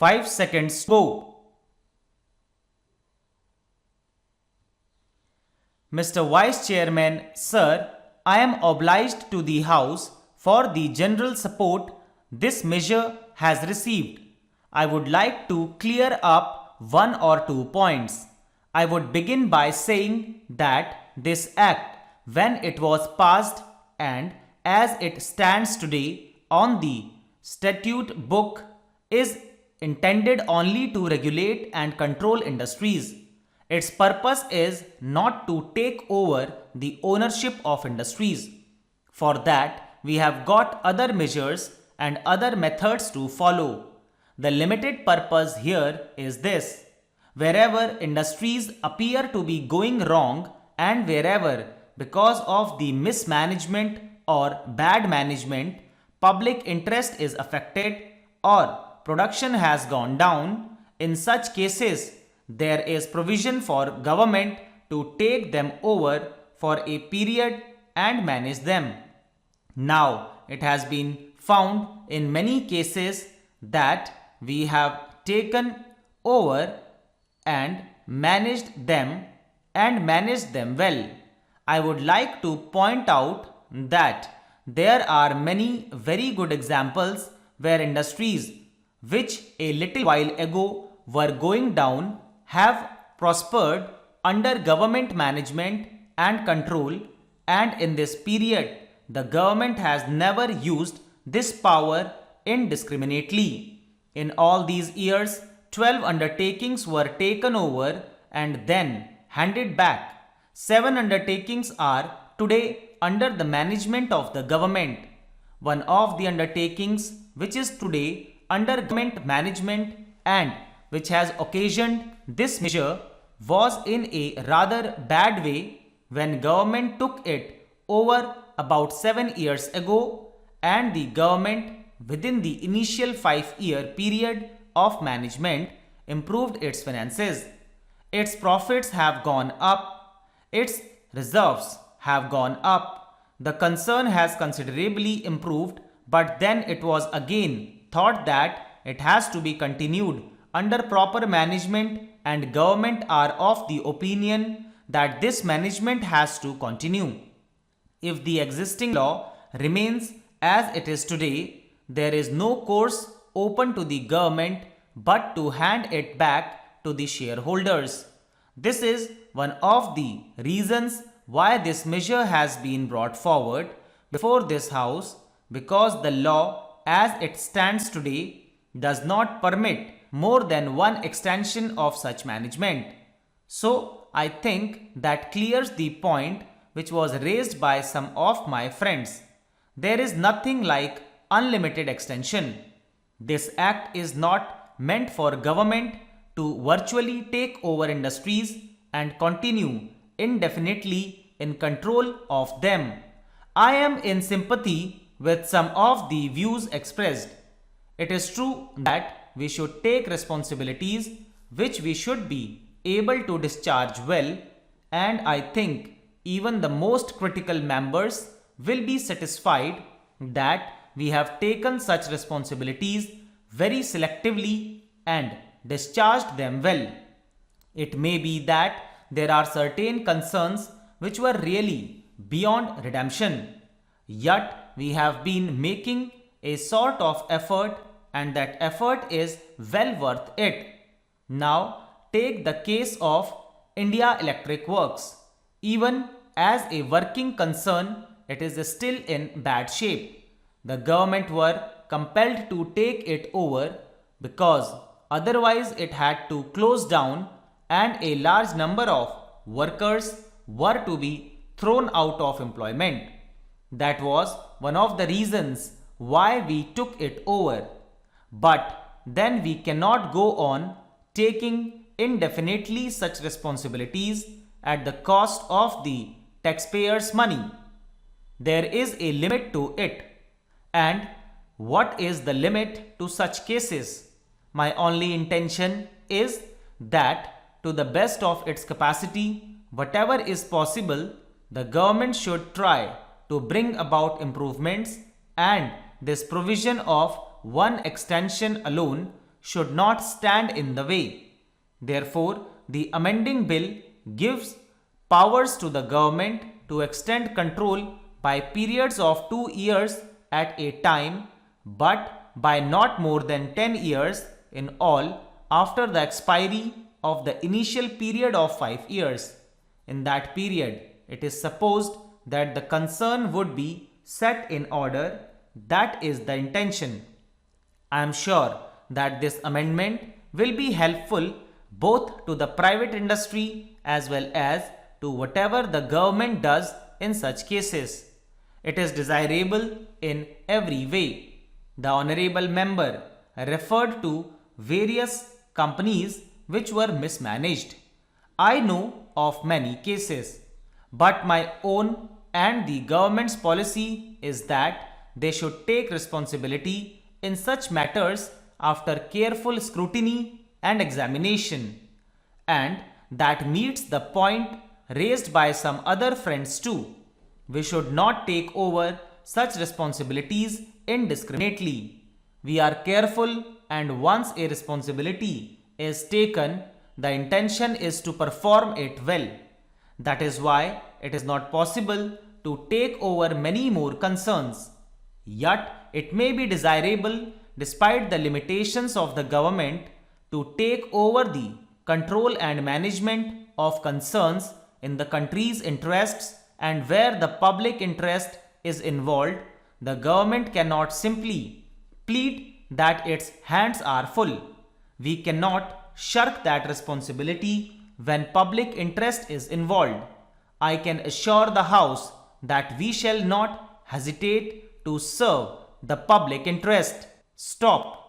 5 seconds go. Mr. Vice Chairman, sir, I am obliged to the House for the general support this measure has received. I would like to clear up 1 or 2 points. I would begin by saying that this Act, when it was passed and as it stands today on the statute book, is intended only to regulate and control industries. Its purpose is not to take over the ownership of industries. For that, we have got other measures and other methods to follow. The limited purpose here is this: wherever industries appear to be going wrong and wherever, because of the mismanagement or bad management, public interest is affected or production has gone down, in such cases, there is provision for government to take them over for a period and manage them. Now, it has been found in many cases that we have taken over and managed them well. I would like to point out that there are many very good examples where industries which a little while ago were going down have prospered under government management and control, and in this period the government has never used this power indiscriminately. In all these years, 12 undertakings were taken over and then handed back. 7 undertakings are today under the management of the government. One of the undertakings which is today under government management and which has occasioned this measure was in a rather bad way when government took it over about 7 years ago, and the government within the initial 5-year period of management improved its finances. Its profits have gone up, its reserves have gone up, the concern has considerably improved, but then it was again thought that it has to be continued under proper management, and government are of the opinion that this management has to continue. If the existing law remains as it is today, there is no course open to the government but to hand it back to the shareholders. This is one of the reasons why this measure has been brought forward before this House, because the law as it stands today does not permit more than one extension of such management. So I think that clears the point which was raised by some of my friends. There is nothing like unlimited extension. This act is not meant for government to virtually take over industries and continue indefinitely in control of them. I am in sympathy with some of the views expressed. It is true that we should take responsibilities which we should be able to discharge well, and I think even the most critical members will be satisfied that we have taken such responsibilities very selectively and discharged them well. It may be that there are certain concerns which were really beyond redemption, yet we have been making a sort of effort, and that effort is well worth it. Now take the case of India Electric Works. Even as a working concern, it is still in bad shape. The government were compelled to take it over because otherwise it had to close down, and a large number of workers were to be thrown out of employment. That was one of the reasons why we took it over. But then we cannot go on taking indefinitely such responsibilities at the cost of the taxpayers' money. There is a limit to it. And what is the limit to such cases? My only intention is that to the best of its capacity, whatever is possible, the government should try to bring about improvements, and this provision of one extension alone should not stand in the way. Therefore, the amending bill gives powers to the government to extend control by periods of 2 years at a time, but by not more than 10 years in all after the expiry of the initial period of 5 years. In that period, it is supposed that the concern would be set in order. That is the intention. I am sure that this amendment will be helpful both to the private industry as well as to whatever the government does in such cases. It is desirable in every way. The honorable member referred to various companies which were mismanaged. I know of many cases, but my own and the government's policy is that they should take responsibility in such matters after careful scrutiny and examination. And that meets the point raised by some other friends too. We should not take over such responsibilities indiscriminately. We are careful, and once a responsibility is taken, the intention is to perform it well. That is why it is not possible to take over many more concerns. Yet, it may be desirable, despite the limitations of the government, to take over the control and management of concerns in the country's interests, and where the public interest is involved, the government cannot simply plead that its hands are full. We cannot shirk that responsibility when public interest is involved. I can assure the House that we shall not hesitate to serve the public interest. Stop.